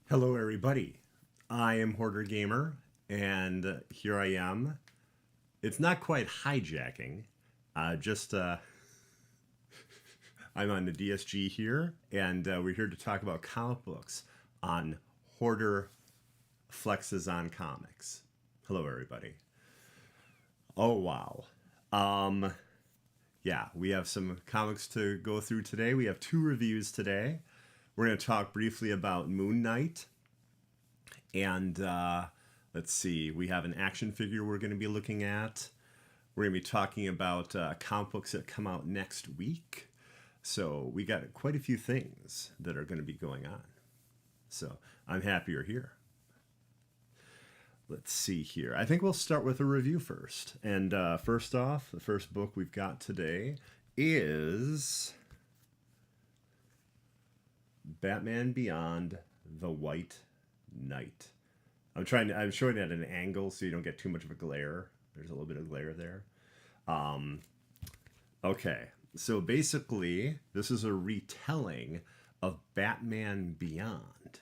Hello, everybody. I am Hoarder Gamer, and here I am. It's not quite hijacking. Just I'm on the DSG here, and we're here to talk about comic books on Hoarder Flexes on Comics. Hello, everybody. Oh wow. Um, yeah, we have some comics to go through today. We have two reviews today. We're going to talk briefly about Moon Knight. And let's see, we have an action figure we're going to be looking at. We're going to be talking about comic books that come out next week. So we got quite a few things that are going to be going on. So I'm happy you're here. Let's see here. I think we'll start with a review first. And first off, the first book we've got today is Batman Beyond the White Knight. I'm showing it at an angle so you don't get too much of a glare. There's a little bit of glare there. Okay, so basically, this is a retelling of Batman Beyond.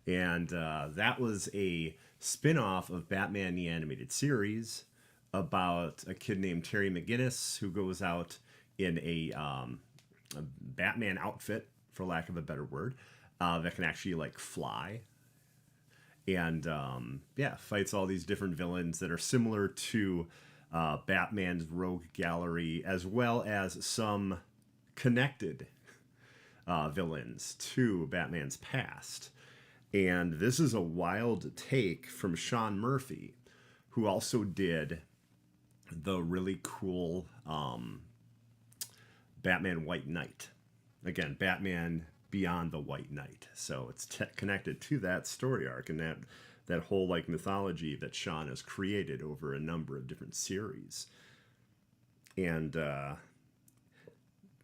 And that was a spin-off of Batman the Animated Series about a kid named Terry McGinnis who goes out in a Batman outfit, for lack of a better word, that can actually like fly, and fights all these different villains that are similar to Batman's Rogue Gallery, as well as some connected villains to Batman's past. And this is a wild take from Sean Murphy, who also did the really cool Batman White Knight. Again, Batman Beyond the White Knight. So it's connected to that story arc and that whole like mythology that Sean has created over a number of different series. And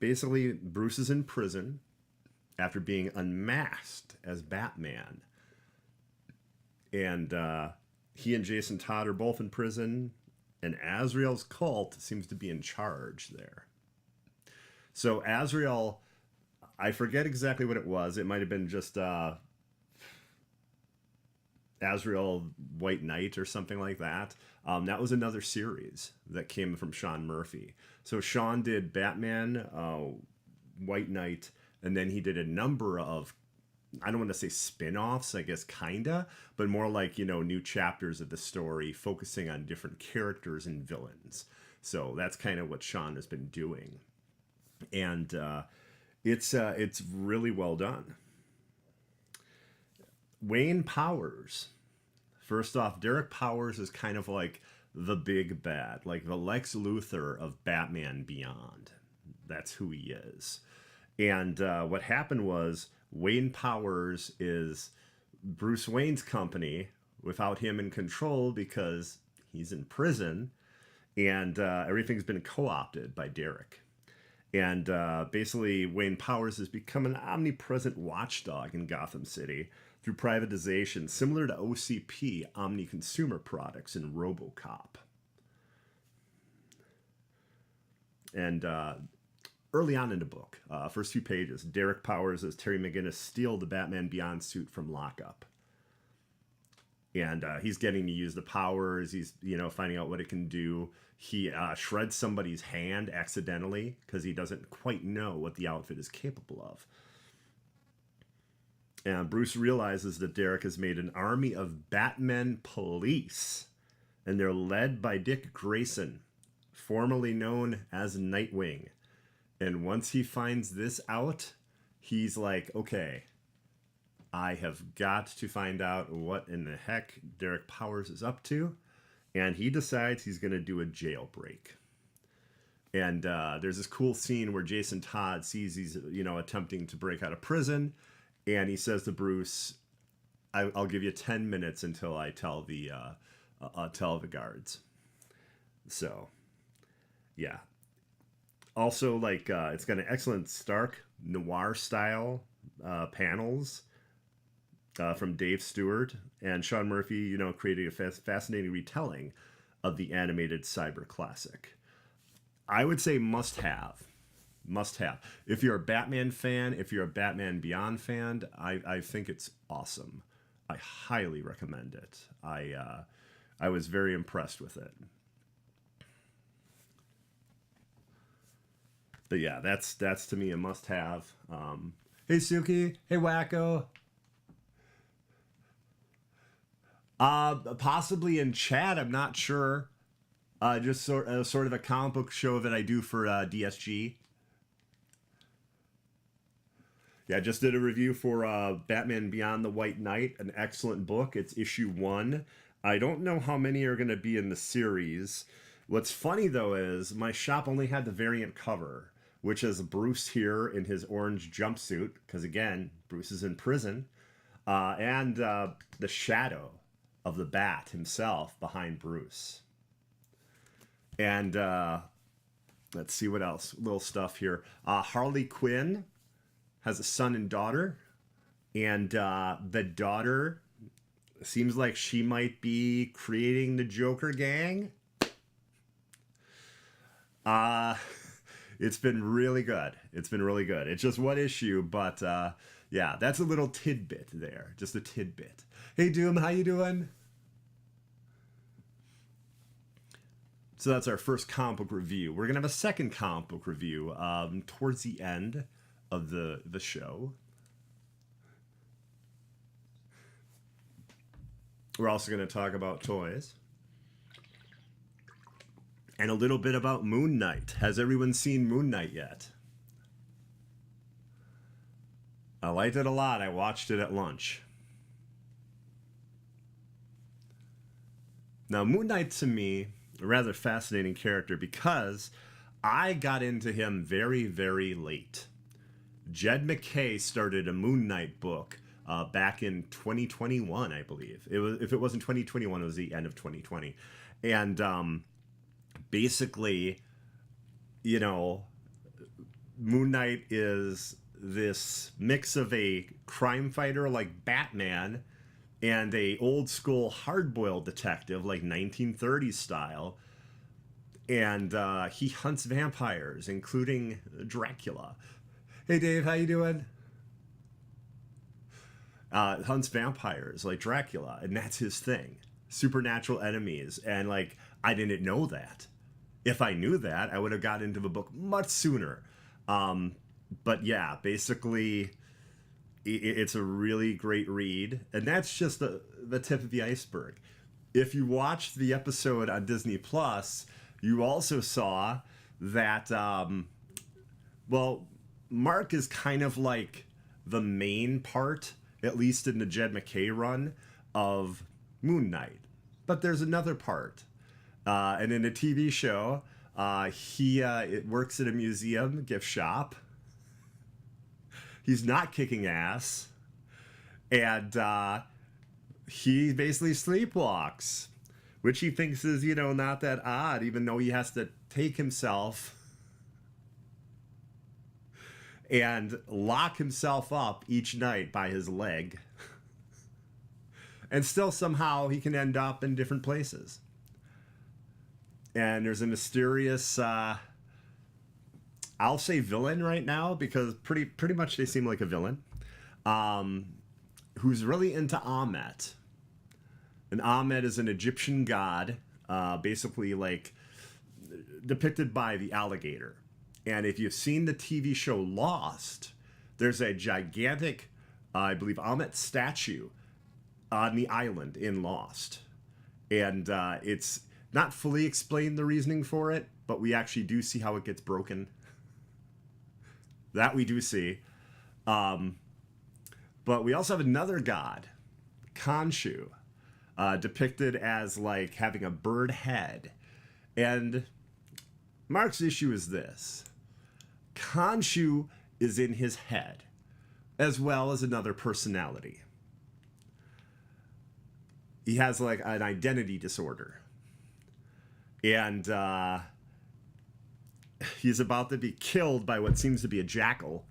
basically, Bruce is in prison after being unmasked as Batman. And he and Jason Todd are both in prison, and Azrael's cult seems to be in charge there. So Azrael, I forget exactly what it was. It might have been just Azrael White Knight or something like that. That was another series that came from Sean Murphy. So Sean did Batman, White Knight, and then he did a number of, I don't want to say spin-offs, I guess kinda, but more like, new chapters of the story focusing on different characters and villains. So that's kind of what Sean has been doing. And it's really well done. Wayne Powers. First off, Derek Powers is kind of like the big bad, like the Lex Luthor of Batman Beyond. That's who he is. And what happened was Wayne Powers is Bruce Wayne's company without him in control because he's in prison, and everything's been co-opted by Derek. And basically, Wayne Powers has become an omnipresent watchdog in Gotham City through privatization, similar to OCP, Omni Consumer Products, in RoboCop. And early on in the book, first few pages, Derek Powers as Terry McGinnis steal the Batman Beyond suit from lockup. And he's getting to use the powers. He's, finding out what it can do. He shreds somebody's hand accidentally because he doesn't quite know what the outfit is capable of. And Bruce realizes that Derek has made an army of Batman police, and they're led by Dick Grayson, formerly known as Nightwing. And once he finds this out, he's like, okay, I have got to find out what in the heck Derek Powers is up to. And he decides he's going to do a jailbreak. And there's this cool scene where Jason Todd sees he's, attempting to break out of prison. And he says to Bruce, I'll give you 10 minutes until I tell the guards. So, yeah. Also, it's got an excellent Stark noir style panels from Dave Stewart, and Sean Murphy, created a fascinating retelling of the animated cyber classic. I would say must have. Must have. If you're a Batman fan, if you're a Batman Beyond fan, I think it's awesome. I highly recommend it. I was very impressed with it. But yeah, that's to me a must have. Hey Suki, hey Wacko. Possibly in chat, I'm not sure. Just sort of a comic book show that I do for DSG. Yeah, I just did a review for Batman Beyond the White Knight, an excellent book. It's issue 1. I don't know how many are going to be in the series. What's funny, though, is my shop only had the variant cover, which is Bruce here in his orange jumpsuit, because, again, Bruce is in prison, and the shadow of the Bat himself behind Bruce. And let's see what else. Little stuff here. Harley Quinn has a son and daughter, and the daughter seems like she might be creating the Joker gang. It's been really good. It's been really good. It's just one issue, but yeah, that's a little tidbit there. Just a tidbit. Hey Doom, how you doing? So that's our first comic book review. We're gonna have a second comic book review towards the end of the show. We're also going to talk about toys. And a little bit about Moon Knight. Has everyone seen Moon Knight yet? I liked it a lot. I watched it at lunch. Now, Moon Knight to me, a rather fascinating character because I got into him very, very late. Jed MacKay started a Moon Knight book back in 2021, I believe. If it wasn't 2021, it was the end of 2020. And basically, you know, Moon Knight is this mix of a crime fighter like Batman and a old school hard-boiled detective like 1930s style. And he hunts vampires, including Dracula. Hey Dave, how you doing? Hunts vampires like Dracula, and that's his thing. Supernatural enemies, and like I didn't know that. If I knew that, I would have got into the book much sooner. But yeah, basically, it's a really great read, and that's just the tip of the iceberg. If you watched the episode on Disney Plus, you also saw that well, Mark is kind of like the main part, at least in the Jed MacKay run, of Moon Knight. But there's another part. And in a TV show, he works at a museum gift shop. He's not kicking ass. And he basically sleepwalks, which he thinks is, you know, not that odd, even though he has to take himself and lock himself up each night by his leg. And still somehow he can end up in different places. And there's a mysterious, I'll say villain right now, because pretty much they seem like a villain, who's really into Amet. And Amet is an Egyptian god, basically like depicted by the alligator. And if you've seen the TV show Lost, there's a gigantic, I believe, Amet statue on the island in Lost. And it's not fully explained the reasoning for it, but we actually do see how it gets broken. That we do see. But we also have another god, Khonshu, depicted as like having a bird head. And Mark's issue is this. Khonshu is in his head, as well as another personality. He has like an identity disorder. And he's about to be killed by what seems to be a jackal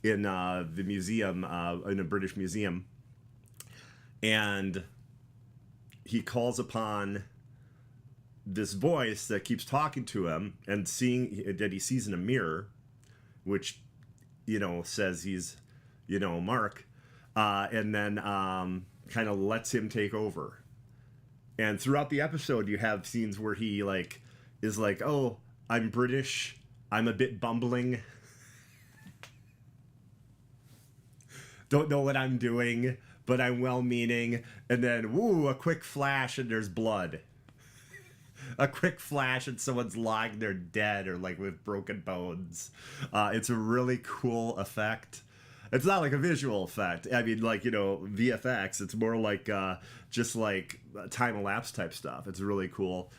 in the museum, in a British museum. And he calls upon this voice that keeps talking to him and seeing that he sees in a mirror. which, says he's, Mark, and then kind of lets him take over. And throughout the episode, you have scenes where he is like, "Oh, I'm British. I'm a bit bumbling. Don't know what I'm doing, but I'm well-meaning." And then, woo, a quick flash and there's blood. A quick flash and someone's lying there dead or with broken bones. It's a really cool effect. It's not like a visual effect. I mean, VFX. It's more just time-elapse type stuff. It's really cool.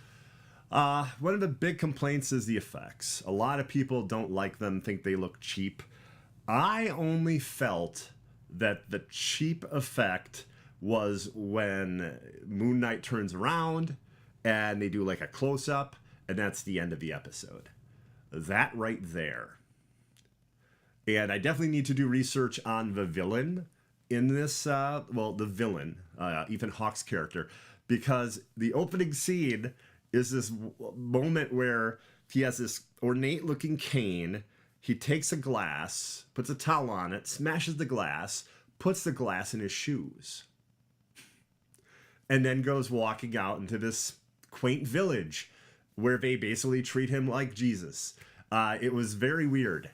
One of the big complaints is the effects. A lot of people don't like them, think they look cheap. I only felt that the cheap effect was when Moon Knight turns around and they do a close-up, and that's the end of the episode. That right there. And I definitely need to do research on the villain in this, the villain, Ethan Hawke's character, because the opening scene is this moment where he has this ornate-looking cane. He takes a glass, puts a towel on it, smashes the glass, puts the glass in his shoes, and then goes walking out into this quaint village where they basically treat him like Jesus. It was very weird.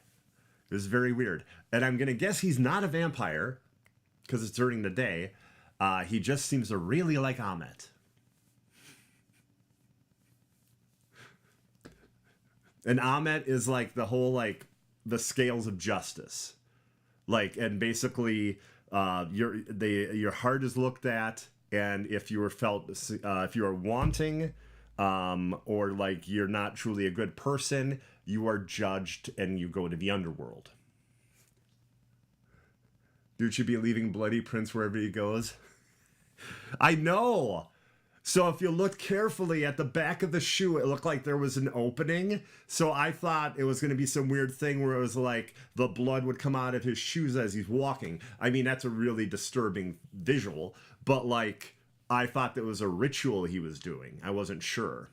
It was very weird. And I'm going to guess he's not a vampire because it's during the day. He just seems to really like Ahmet. And Ahmet is the whole, the scales of justice. And basically, your heart is looked at, and if you are wanting, or you're not truly a good person, you are judged and you go to the underworld. Dude should be leaving bloody prints wherever he goes. I know. So if you look carefully at the back of the shoe, it looked like there was an opening. So I thought it was going to be some weird thing where it was the blood would come out of his shoes as he's walking. I mean, that's a really disturbing visual. But I thought that was a ritual he was doing. I wasn't sure.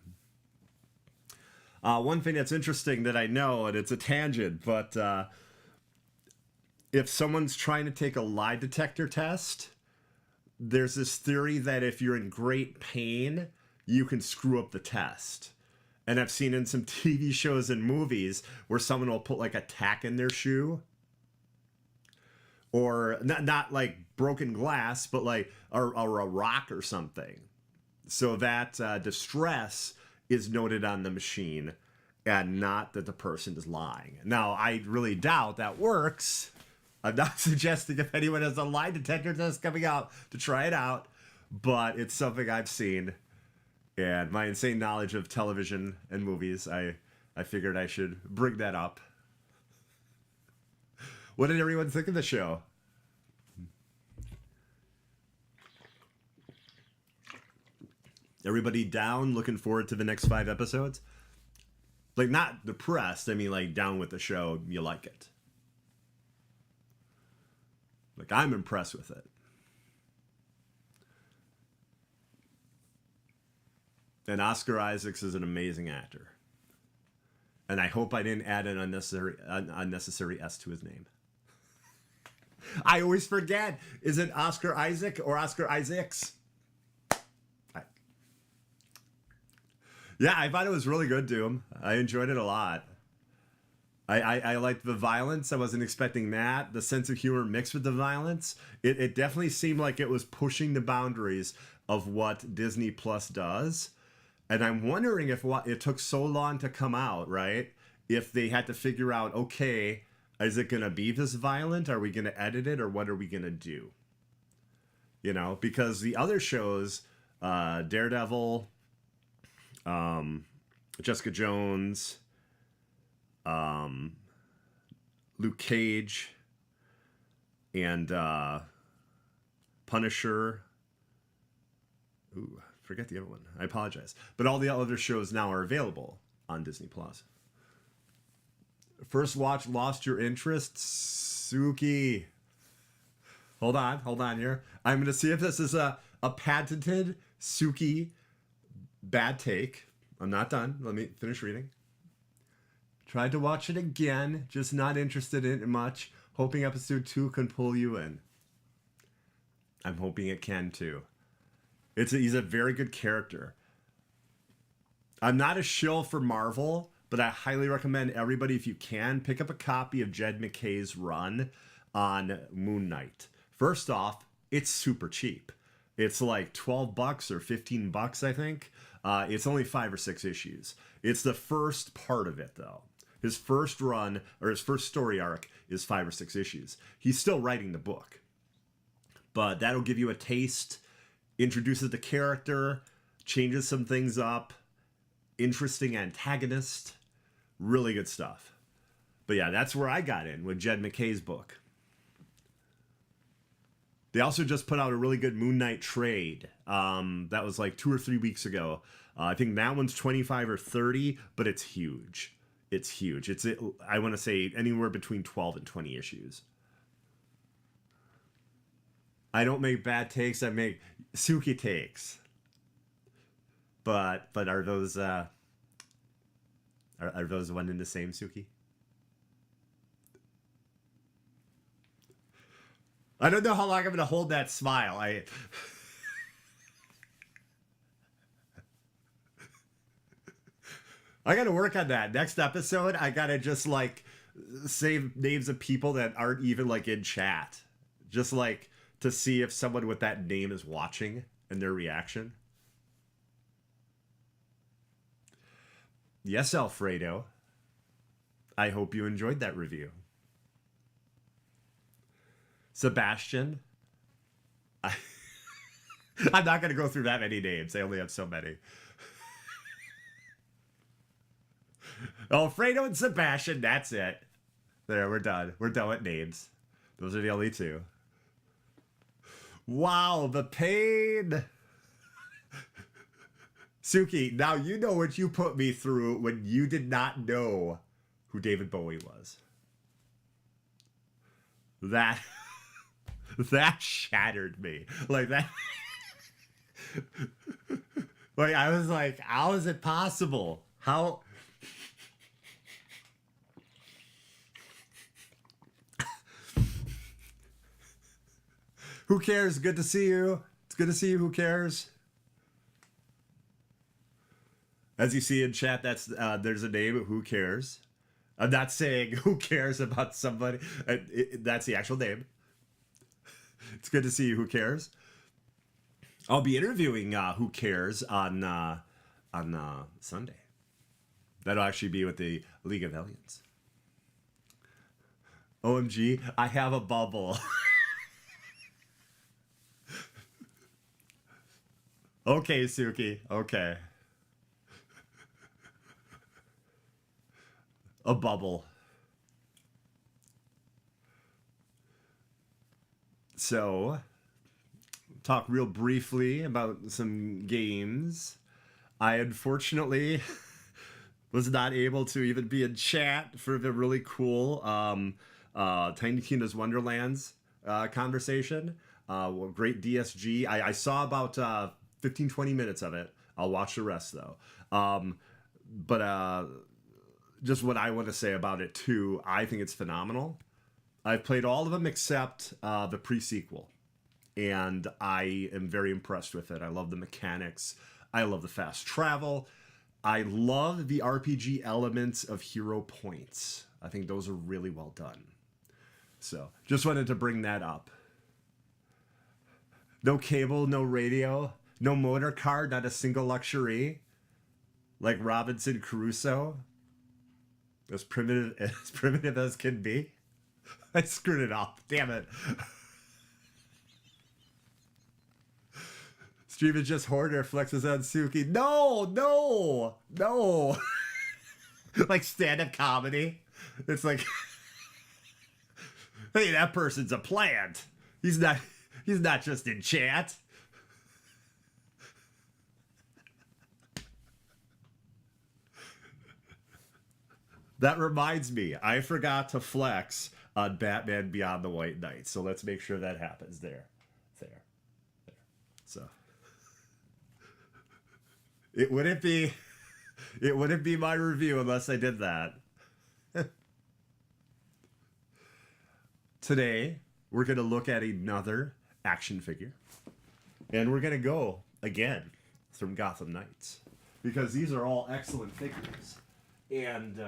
One thing that's interesting that I know, and it's a tangent, but if someone's trying to take a lie detector test, there's this theory that if you're in great pain, you can screw up the test. And I've seen in some TV shows and movies where someone will put a tack in their shoe. Or not broken glass, but or a rock or something. So that distress is noted on the machine and not that the person is lying. Now, I really doubt that works. I'm not suggesting if anyone has a lie detector test coming out to try it out, but it's something I've seen. And my insane knowledge of television and movies, I figured I should bring that up. What did everyone think of the show? Everybody down, looking forward to the next 5 episodes? Not depressed, I mean down with the show, you like it. I'm impressed with it. And Oscar Isaacs is an amazing actor. And I hope I didn't add an unnecessary S to his name. I always forget. Is it Oscar Isaac or Oscar Isaacs? Yeah, I thought it was really good, Doom. I enjoyed it a lot. I liked the violence. I wasn't expecting that. The sense of humor mixed with the violence. It definitely seemed like it was pushing the boundaries of what Disney Plus does. And I'm wondering if it took so long to come out, right? If they had to figure out, okay, is it going to be this violent? Are we going to edit it? Or what are we going to do? Because the other shows, Daredevil, Jessica Jones, Luke Cage, and Punisher. Ooh, forget the other one. I apologize. But all the other shows now are available on Disney Plus. First watch lost your interest, Suki. Hold on here. I'm going to see if this is a patented Suki bad take. I'm not done. Let me finish reading. Tried to watch it again, just not interested in it much. Hoping episode 2 can pull you in. I'm hoping it can too. He's a very good character. I'm not a shill for Marvel, but I highly recommend everybody, if you can, pick up a copy of Jed MacKay's run on Moon Knight. First off, it's super cheap. It's like $12 or $15, I think. It's only 5 or 6 issues. It's the first part of it, though. His first run, or his first story arc, is 5 or 6 issues. He's still writing the book. But that'll give you a taste, introduces the character, changes some things up, interesting antagonist, really good stuff. But yeah, that's where I got in with Jed MacKay's book. They also just put out a really good Moon Knight trade. That was like 2 or 3 weeks ago. I think that one's 25 or 30, but it's huge. It's huge. I want to say anywhere between 12 and 20 issues. I don't make bad takes. I make Suki takes. But are those are those one and the same, Suki? I don't know how long I'm going to hold that smile. I got to work on that. Next episode, I got to just like save names of people that aren't even like in chat. Just like to see if someone with that name is watching and their reaction. Yes, Alfredo. I hope you enjoyed that review. Sebastian. I'm not going to go through that many names. I only have so many. Alfredo and Sebastian, that's it. There, we're done. We're done with names. Those are the only 2. Wow, the pain. Suki, now you know what you put me through when you did not know who David Bowie was. That shattered me. Like that. Like I was like, how is it possible? How? Who cares? Good to see you. It's good to see you. Who cares? As you see in chat, that's there's a name. Who cares? I'm not saying who cares about somebody. That's the actual name. It's good to see you. Who cares? I'll be interviewing Who Cares on Sunday. That'll actually be with the League of Aliens. OMG, I have a bubble. Okay, Suki. Okay. A bubble. So, talk real briefly about some games. I unfortunately was not able to even be in chat for the really cool Tiny Tina's Wonderlands conversation. Great DSG. I saw about 15-20 minutes of it. I'll watch the rest though. But just what I want to say about it too, I think it's phenomenal. I've played all of them except the pre-sequel, and I am very impressed with it. I love the mechanics. I love the fast travel. I love the RPG elements of hero points. I think those are really well done. So just wanted to bring that up. No cable, no radio, no motor car, not a single luxury. Like Robinson Crusoe. As primitive as can be. I screwed it up. Damn it. Stream is just Hoarder flexes on Suki. No. Like stand-up comedy. It's like, hey, that person's a plant. He's not just in chat. That reminds me, I forgot to flex on Batman Beyond the White Knight. So let's make sure that happens there. So it wouldn't be my review unless I did that. Today, we're going to look at another action figure. And we're going to go, again, from Gotham Knights. Because these are all excellent figures. And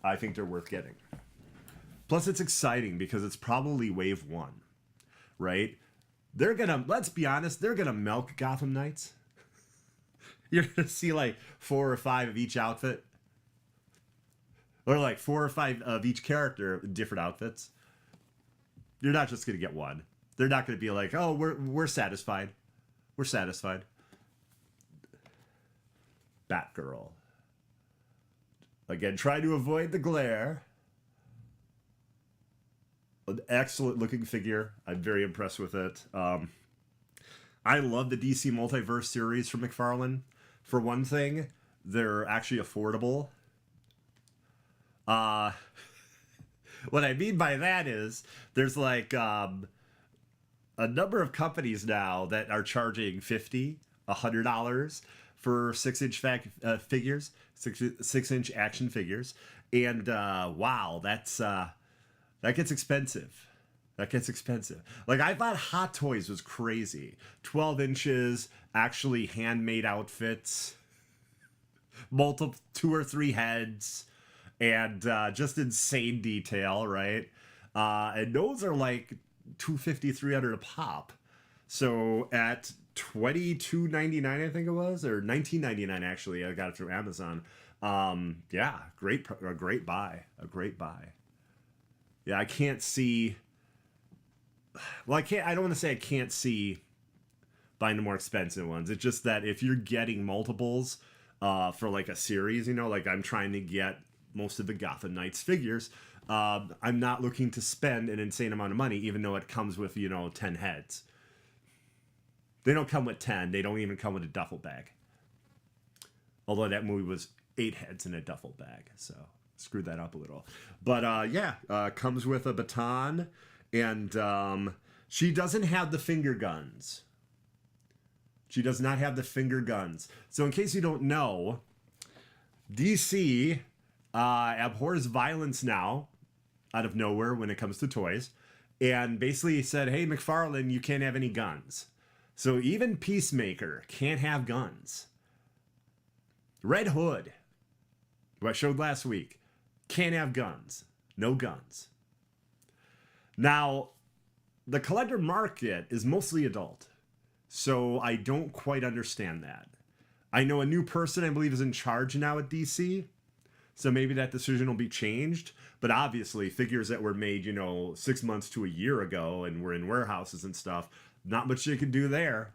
I think they're worth getting. Plus, it's exciting because it's probably wave one, right? They're going to, let's be honest, they're going to milk Gotham Knights. You're going to see like 4 or 5 of each outfit. Or like 4 or 5 of each character in different outfits. You're not just going to get one. They're not going to be like, oh, we're satisfied. We're satisfied. Batgirl. Again, try to avoid the glare. An excellent looking figure. I'm very impressed with it. I love the DC Multiverse series from McFarlane. For one thing, they're actually affordable. What I mean by that is there's like a number of companies now that are charging $50, $100 for 6-inch figures, 6-inch action figures, and wow, that gets expensive. That gets expensive. Like, I thought Hot Toys was crazy. 12 inches, actually handmade outfits, multiple 2 or 3 heads, and just insane detail, right? And those are like $250, $300 a pop. So at $22.99, I think it was, or $19.99 actually. I got it through Amazon. Yeah, a great buy. Yeah, I can't see. Well, I don't want to say I can't see buying the more expensive ones. It's just that if you're getting multiples for like a series, you know, like I'm trying to get most of the Gotham Knights figures, I'm not looking to spend an insane amount of money, even though it comes with, 10 heads. They don't come with 10. They don't even come with a duffel bag. Although that movie was 8 heads in a duffel bag, so screwed that up a little. But yeah, comes with a baton, and she doesn't have the finger guns. She does not have the finger guns. So in case you don't know, DC abhors violence now, out of nowhere when it comes to toys, and basically said, hey, McFarlane, you can't have any guns. So even Peacemaker can't have guns. Red Hood, who I showed last week, can't have guns. No guns. Now, the collector market is mostly adult, so I don't quite understand that. I know a new person, I believe, is in charge now at DC, so maybe that decision will be changed. But obviously, figures that were made, 6 months to a year ago and were in warehouses and stuff, not much you can do there.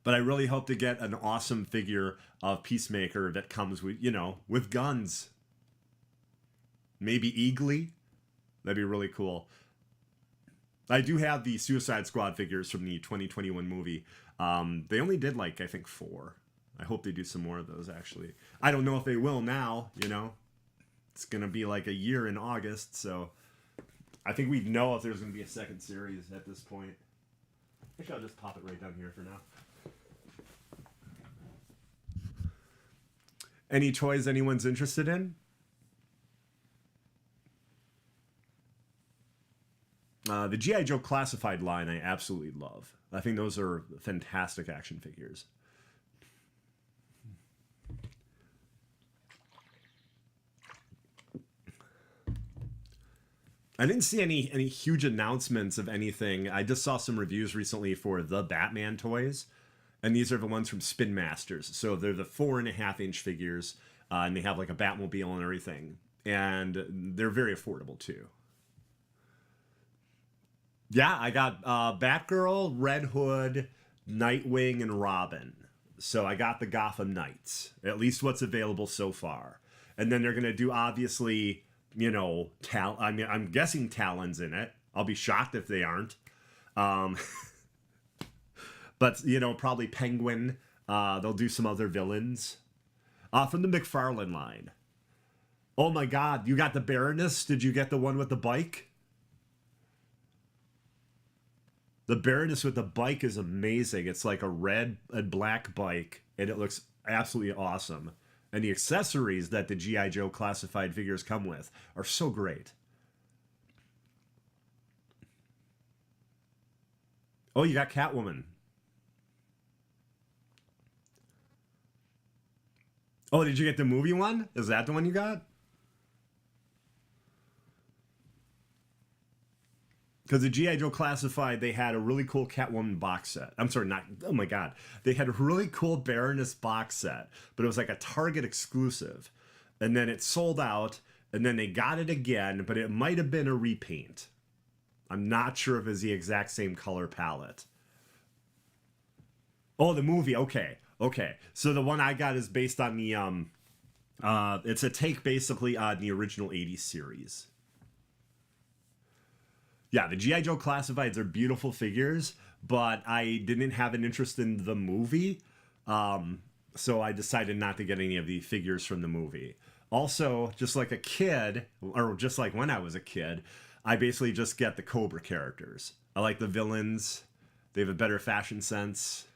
But I really hope to get an awesome figure of Peacemaker that comes with, with guns. Maybe Eagly. That'd be really cool. I do have the Suicide Squad figures from the 2021 movie. They only did, I think 4. I hope they do some more of those, actually. I don't know if they will now, It's going to be like a year in August, so I think we'd know if there's going to be a second series at this point. I think I'll just pop it right down here for now. Any toys anyone's interested in? The G.I. Joe Classified line I absolutely love. I think those are fantastic action figures. I didn't see any huge announcements of anything. I just saw some reviews recently for the Batman toys. And these are the ones from Spin Masters. So they're the 4.5-inch figures. And they have like a Batmobile and everything. And they're very affordable too. Yeah, I got Batgirl, Red Hood, Nightwing, and Robin. So I got the Gotham Knights. At least what's available so far. And then they're going to do, obviously, I'm guessing Talon's in it. I'll be shocked if they aren't. But, probably Penguin. They'll do some other villains. From the McFarlane line. Oh my god, you got the Baroness? Did you get the one with the bike? The Baroness with the bike is amazing. It's like a red and black bike, and it looks absolutely awesome. And the accessories that the G.I. Joe classified figures come with are so great. Oh, you got Catwoman. Oh, did you get the movie one? Is that the one you got? Because the G.I. Joe Classified, they had a really cool Catwoman box set. I'm sorry, not, oh my God. They had a really cool Baroness box set, but it was like a Target exclusive. And then it sold out, and then they got it again, but it might have been a repaint. I'm not sure if it's the exact same color palette. Oh, the movie, okay. Okay. So the one I got is based on the, it's a take basically on the original 80s series. Yeah, the G.I. Joe Classifieds are beautiful figures, but I didn't have an interest in the movie, so I decided not to get any of the figures from the movie. Also, just like a kid, or just like when I was a kid, I basically just get the Cobra characters. I like the villains. They have a better fashion sense.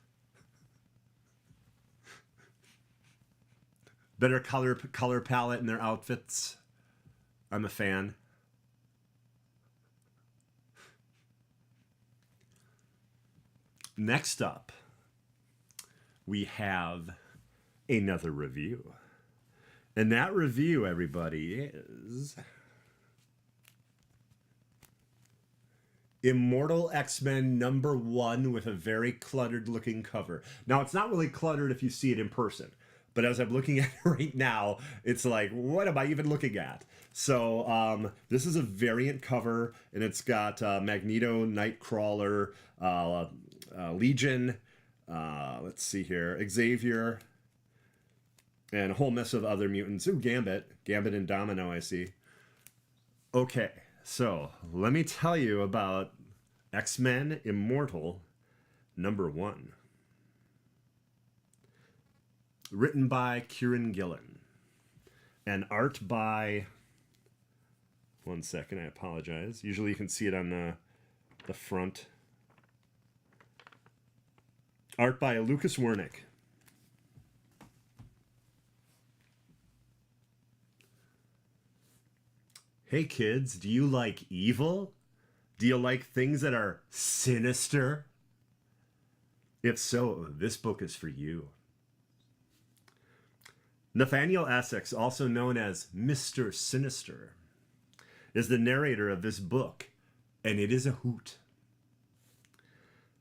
Better color palette in their outfits. I'm a fan. Next up, we have another review. And that review, everybody, is Immortal X-Men #1 with a very cluttered looking cover. Now, it's not really cluttered if you see it in person. But as I'm looking at it right now, it's like, what am I even looking at? So this is a variant cover, and it's got Magneto, Nightcrawler, Legion, let's see here, Xavier, and a whole mess of other mutants. Ooh, Gambit and Domino, I see. Okay, so let me tell you about X-Men Immortal #1. Written by Kieran Gillen. And art by... One second, I apologize. Usually you can see it on the front. Art by Lucas Wernick. Hey kids, do you like evil? Do you like things that are sinister? If so, this book is for you. Nathaniel Essex, also known as Mr. Sinister, is the narrator of this book, and it is a hoot.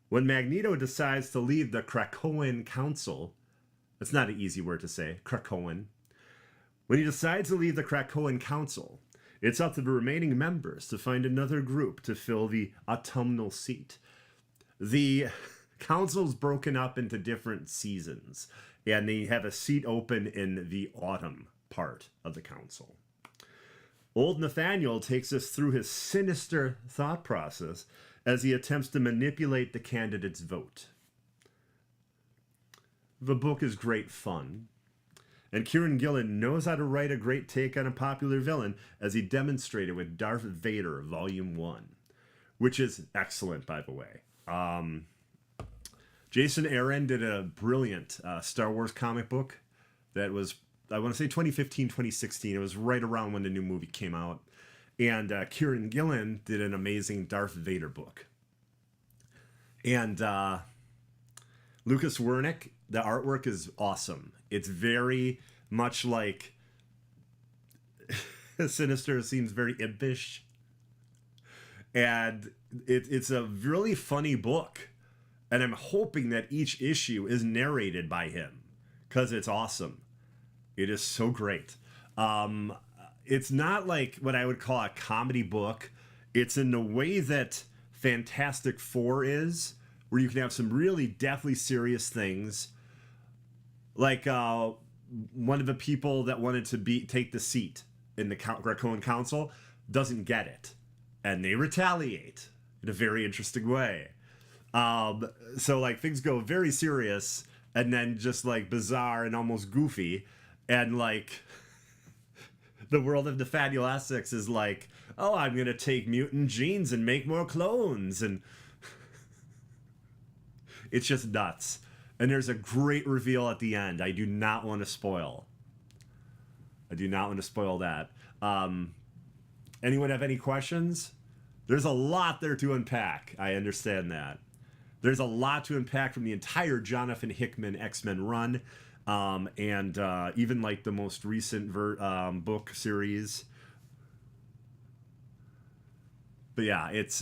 When Magneto decides to leave the Krakoan Council, that's not an easy word to say, Krakoan. When he decides to leave the Krakoan Council, it's up to the remaining members to find another group to fill the autumnal seat. The council's broken up into different seasons, and they have a seat open in the autumn part of the council. Old Nathaniel takes us through his sinister thought process as he attempts to manipulate the candidate's vote. The book is great fun, and Kieran Gillen knows how to write a great take on a popular villain, as he demonstrated with Darth Vader Volume 1, which is excellent, by the way. Jason Aaron did a brilliant Star Wars comic book that was, I want to say 2015, 2016. It was right around when the new movie came out. And Kieran Gillen did an amazing Darth Vader book. And Lucas Wernick, the artwork is awesome. It's very much like Sinister, seems very impish. And it's a really funny book. And I'm hoping that each issue is narrated by him, because it's awesome. It is so great. It's not like what I would call a comedy book. It's in the way that Fantastic Four is, where you can have some really deathly serious things. Like one of the people that wanted to take the seat in the Krakoan Council doesn't get it. And they retaliate in a very interesting way. So like things go very serious and then just like bizarre and almost goofy, and like the world of Nathaniel Essex is like, oh, I'm gonna take mutant genes and make more clones, and it's just nuts. And there's a great reveal at the end. I do not want to spoil. I do not want to spoil that. Anyone have any questions? There's a lot there to unpack. I understand that. There's a lot to unpack from the entire Jonathan Hickman X-Men run, and even like the most recent book series. But yeah, it's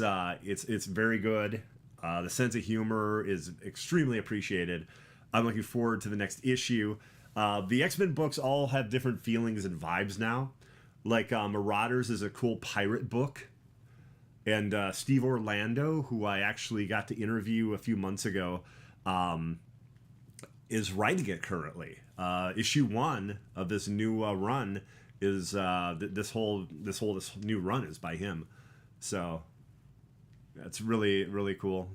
very good. The sense of humor is extremely appreciated. I'm looking forward to the next issue. The X-Men books all have different feelings and vibes now. Like Marauders is a cool pirate book. And Steve Orlando, who I actually got to interview a few months ago, is writing it currently. Issue 1 of this new run is this new run is by him. So that's really, really cool.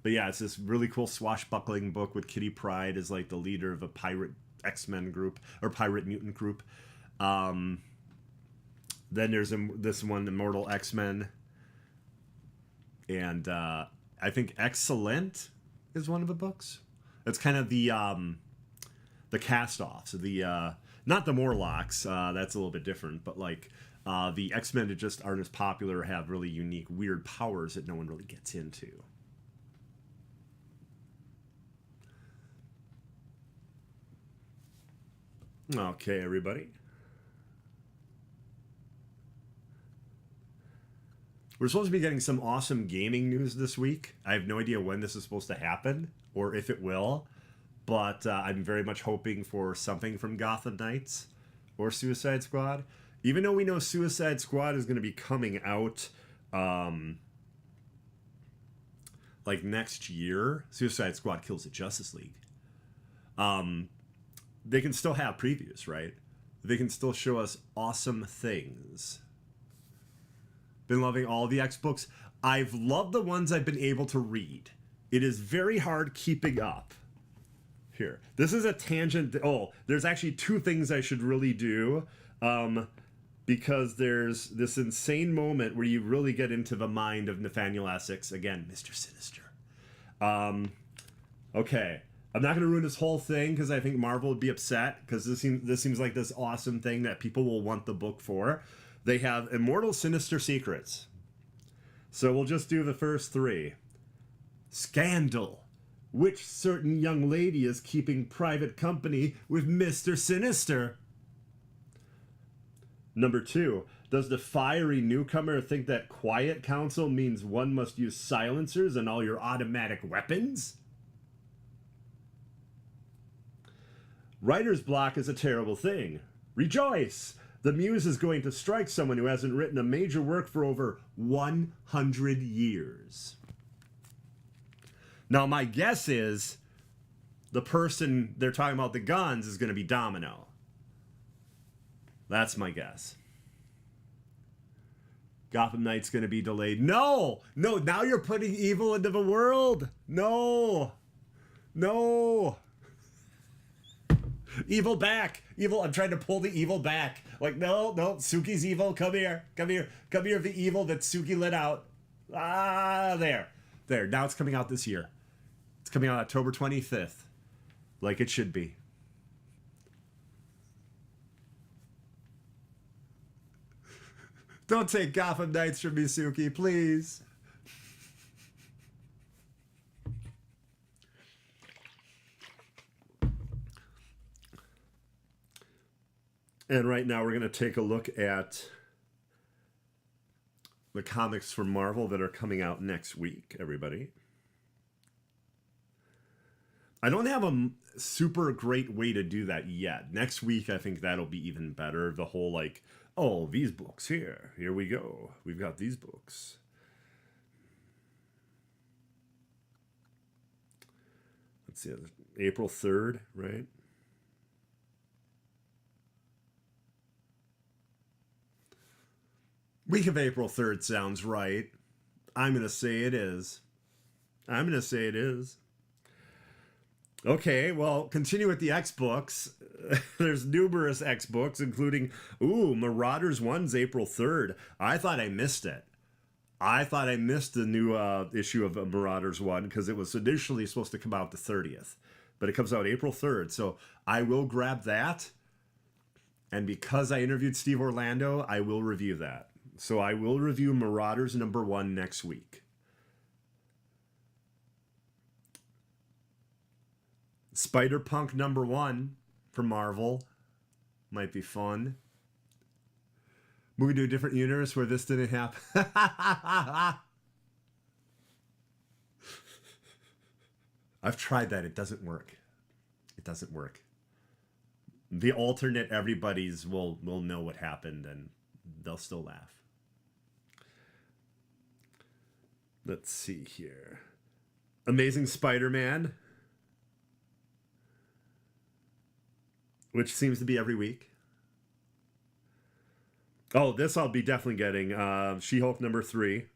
But yeah, it's this really cool swashbuckling book with Kitty Pryde as like the leader of a pirate X-Men group or pirate mutant group. Then there's this one, Immortal X-Men. And I think Excellent is one of the books. It's kind of the cast-offs, not the Morlocks. That's a little bit different, but like the X-Men that just aren't as popular have really unique, weird powers that no one really gets into. Okay, everybody. We're supposed to be getting some awesome gaming news this week. I have no idea when this is supposed to happen or if it will, but I'm very much hoping for something from Gotham Knights or Suicide Squad. Even though we know Suicide Squad is going to be coming out like next year, Suicide Squad Kills the Justice League. They can still have previews, right? They can still show us awesome things. Been loving all the X books. I've loved the ones I've been able to read. It is very hard keeping up. Here, this is a tangent. Oh, there's actually 2 things I should really do, because there's this insane moment where you really get into the mind of Nathaniel Essex again, Mr. Sinister. Okay, I'm not going to ruin this whole thing because I think Marvel would be upset because this seems like this awesome thing that people will want the book for. They have Immortal Sinister Secrets. So we'll just do the first 3. Scandal. Which certain young lady is keeping private company with Mr. Sinister? Number 2. Does the fiery newcomer think that quiet counsel means one must use silencers on all your automatic weapons? Writer's block is a terrible thing. Rejoice! The muse is going to strike someone who hasn't written a major work for over 100 years. Now, my guess is the person they're talking about the guns is going to be Domino. That's my guess. Gotham Knight's going to be delayed. No! No, now you're putting evil into the world. No! No! Evil back. Evil. I'm trying to pull the evil back. Like, no. Suki's evil. Come here. The evil that Suki let out. There. Now it's coming out this year. It's coming out October 25th. Like it should be. Don't take Gotham Knights from me, Suki, please. And right now we're going to take a look at the comics from Marvel that are coming out next week, everybody. I don't have a super great way to do that yet. Next week, I think that'll be even better. The whole like, oh, these books here we go. We've got these books. Let's see, April 3rd, right? Week of April 3rd sounds right. I'm going to say it is. Okay, well, continue with the X books. There's numerous X books, including, Marauders 1's April 3rd. I thought I missed it. I thought I missed the new issue of Marauders 1 because it was initially supposed to come out the 30th. But it comes out April 3rd, so I will grab that. And because I interviewed Steve Orlando, I will review that. So I will review Marauders #1 next week. Spider-Punk #1 for Marvel. Might be fun. Moving to a different universe where this didn't happen. I've tried that. It doesn't work. It doesn't work. The alternate everybody's will know what happened and they'll still laugh. Let's see here. Amazing Spider-Man, which seems to be every week. Oh, this I'll be definitely getting. She-Hulk #3.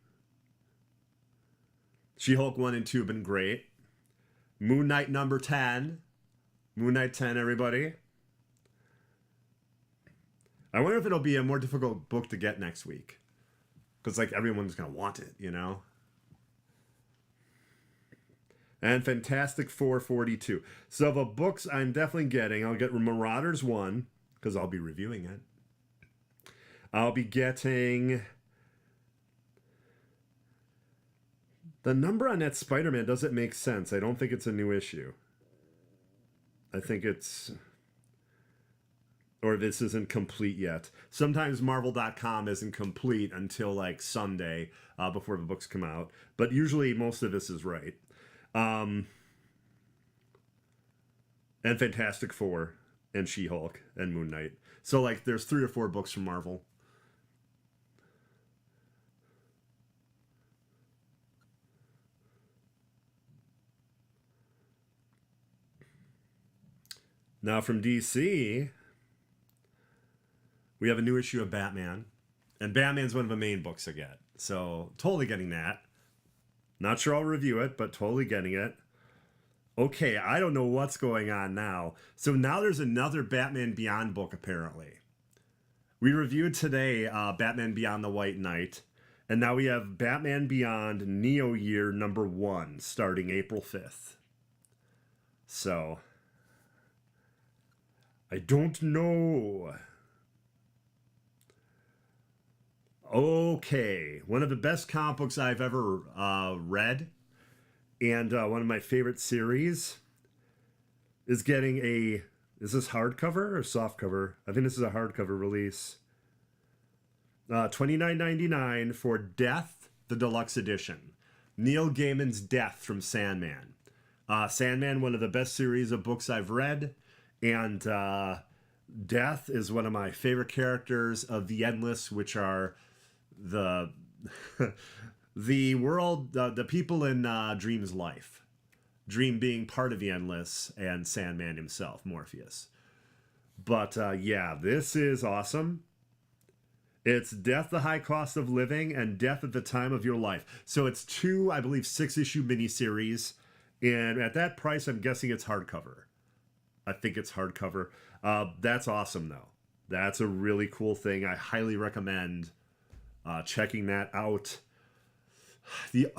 She-Hulk 1 and 2 have been great. Moon Knight #10. Moon Knight 10, everybody. I wonder if it'll be a more difficult book to get next week. Because, like, everyone's going to want it, you know? And Fantastic Four 42. So the books I'm definitely getting, I'll get Marauders 1, because I'll be reviewing it. I'll be getting... The number on that Spider-Man doesn't make sense. I don't think it's a new issue. I think it's... Or this isn't complete yet. Sometimes Marvel.com isn't complete until like Sunday before the books come out. But usually most of this is right. And Fantastic Four and She-Hulk and Moon Knight. So like there's 3 or 4 books from Marvel. Now from DC, we have a new issue of Batman. And Batman's one of the main books I get. So totally getting that. Not sure I'll review it, but totally getting it. Okay, I don't know what's going on now. So now there's another Batman Beyond book, apparently. We reviewed today Batman Beyond the White Knight. And now we have Batman Beyond Neo Year #1, starting April 5th. So... I don't know. Okay, one of the best comic books I've ever read, and one of my favorite series, is getting a... Is this hardcover or softcover? I think this is a hardcover release. $29.99 for Death, the Deluxe Edition. Neil Gaiman's Death from Sandman. Sandman, one of the best series of books I've read. And Death is one of my favorite characters of The Endless, which are the the world, the people in Dream's life. Dream being part of The Endless and Sandman himself, Morpheus. But yeah, this is awesome. It's Death, the High Cost of Living, and Death at the Time of Your Life. So it's 2, I believe, 6-issue miniseries. And at that price, I'm guessing it's hardcover. I think it's hardcover. That's awesome, though. That's a really cool thing. I highly recommend checking that out. It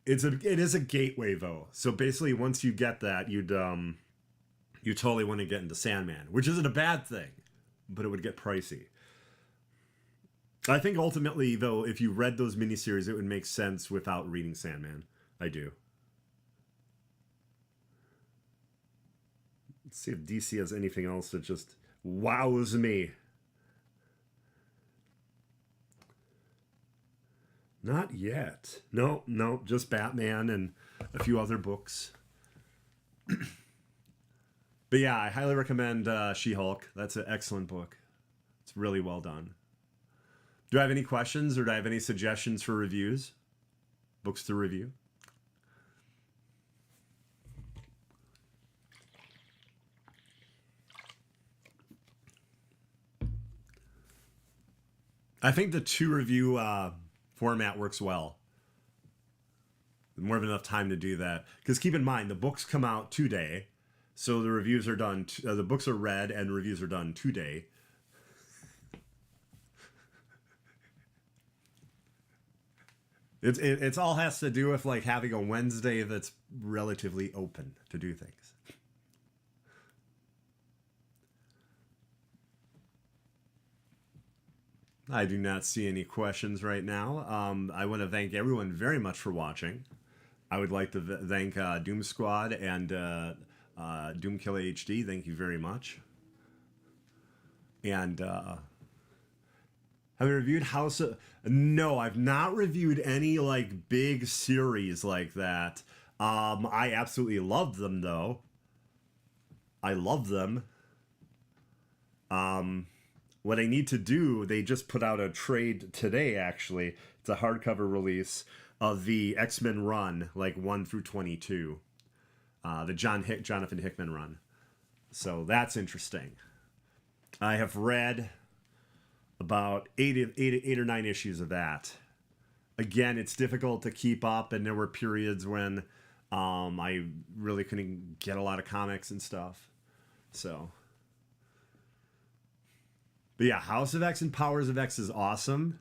is a gateway, though. So basically, once you get that, you totally want to get into Sandman, which isn't a bad thing, but it would get pricey. I think ultimately, though, if you read those miniseries, it would make sense without reading Sandman. I do. Let's see if DC has anything else that just wows me. Not yet. No, just Batman and a few other books. But yeah, I highly recommend She-Hulk. That's an excellent book. It's really well done. Do I have any questions or do I have any suggestions for reviews? Books to review? I think the 2 review format works well. More of enough time to do that. Because keep in mind, the books come out today. So the reviews are done, the books are read and reviews are done today. It's all has to do with like having a Wednesday that's relatively open to do things. I do not see any questions right now. I want to thank everyone very much for watching. I would like to thank Doom Squad and Doomkiller HD. Thank you very much. And have I reviewed House of... No, I've not reviewed any like big series like that. I absolutely loved them though. I love them. What I need to do, they just put out a trade today, actually. It's a hardcover release of the X-Men run, like 1 through 22. The Jonathan Hickman run. So that's interesting. I have read about eight or 9 issues of that. Again, it's difficult to keep up, and there were periods when I really couldn't get a lot of comics and stuff. So... But yeah, House of X and Powers of X is awesome.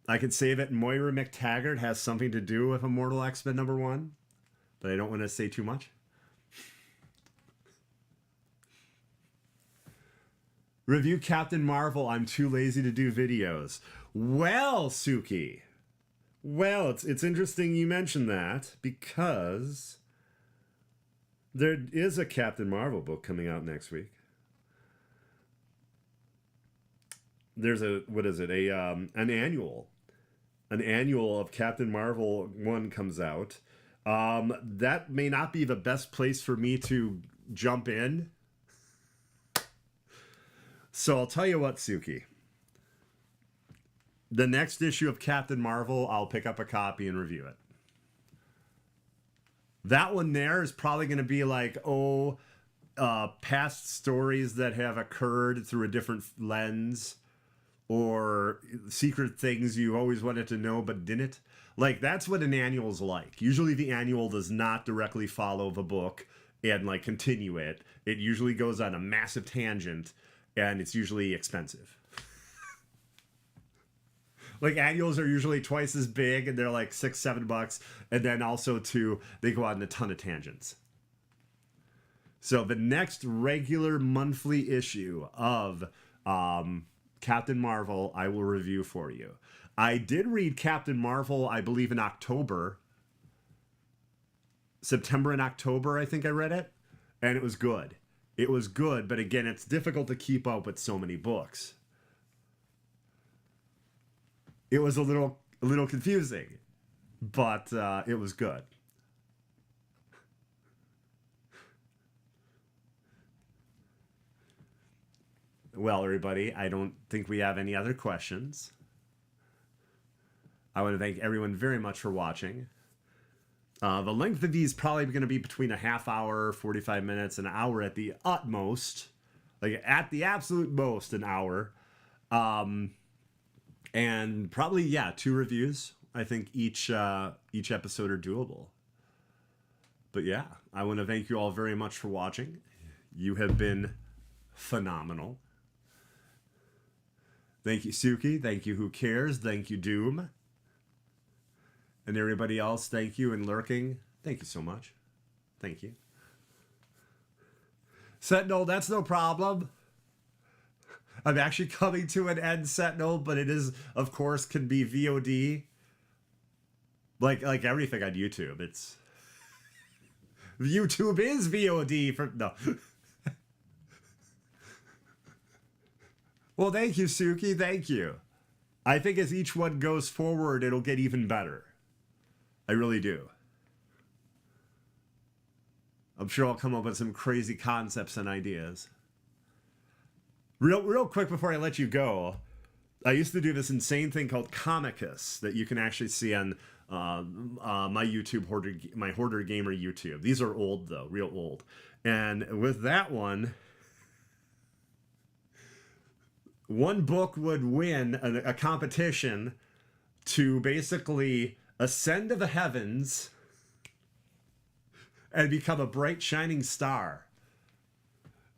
I could say that Moira McTaggart has something to do with Immortal X-Men #1, but I don't want to say too much. Review Captain Marvel. I'm too lazy to do videos. Well, Suki. Well, it's interesting you mentioned that because there is a Captain Marvel book coming out next week. There's a, what is it? An annual of Captain Marvel 1 comes out. That may not be the best place for me to jump in. So I'll tell you what, Suki. The next issue of Captain Marvel, I'll pick up a copy and review it. That one there is probably going to be like, past stories that have occurred through a different lens, or secret things you always wanted to know but didn't. Like, that's what an annual's like. Usually the annual does not directly follow the book and like continue it. It usually goes on a massive tangent, and it's usually expensive. Like, annuals are usually twice as big, and they're like $6-7, and then also too, they go on a ton of tangents. So the next regular monthly issue of Captain Marvel, I will review for you. I did read Captain Marvel, I believe, in October. September and October, I think I read it. And it was good. It was good, but again, it's difficult to keep up with so many books. It was a little confusing, but it was good. Well, everybody, I don't think we have any other questions. I want to thank everyone very much for watching. The length of these is probably going to be between a half hour, 45 minutes, an hour at the utmost. Like, at the absolute most, an hour. And probably, yeah, 2 reviews. I think each episode are doable. But yeah, I want to thank you all very much for watching. You have been phenomenal. Thank you, Suki. Thank you, Who Cares. Thank you, Doom. And everybody else, thank you. And Lurking, thank you so much. Thank you. Sentinel, that's no problem. I'm actually coming to an end, Sentinel, but it is, of course, can be VOD. Like everything on YouTube. It's... YouTube is VOD for... No. Well, thank you, Suki. Thank you. I think as each one goes forward, it'll get even better. I really do. I'm sure I'll come up with some crazy concepts and ideas. Real quick before I let you go, I used to do this insane thing called Comicus that you can actually see on my YouTube Hoarder Gamer YouTube. These are old though, real old. And with that one book would win a competition to basically ascend to the heavens and become a bright shining star.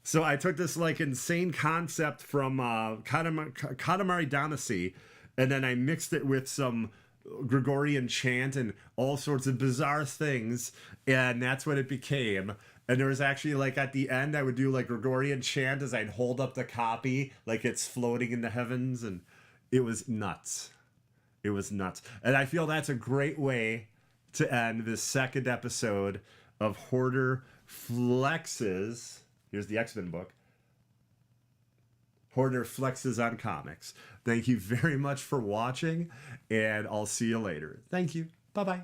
So I took this like insane concept from Katamari Damacy, and then I mixed it with some Gregorian chant and all sorts of bizarre things, and that's what it became. And there was actually, like, at the end, I would do, like, Gregorian chant as I'd hold up the copy, like it's floating in the heavens, and it was nuts. It was nuts. And I feel that's a great way to end this second episode of Hoarder Flexes. Here's the X-Men book. Hoarder Flexes on Comics. Thank you very much for watching, and I'll see you later. Thank you. Bye-bye.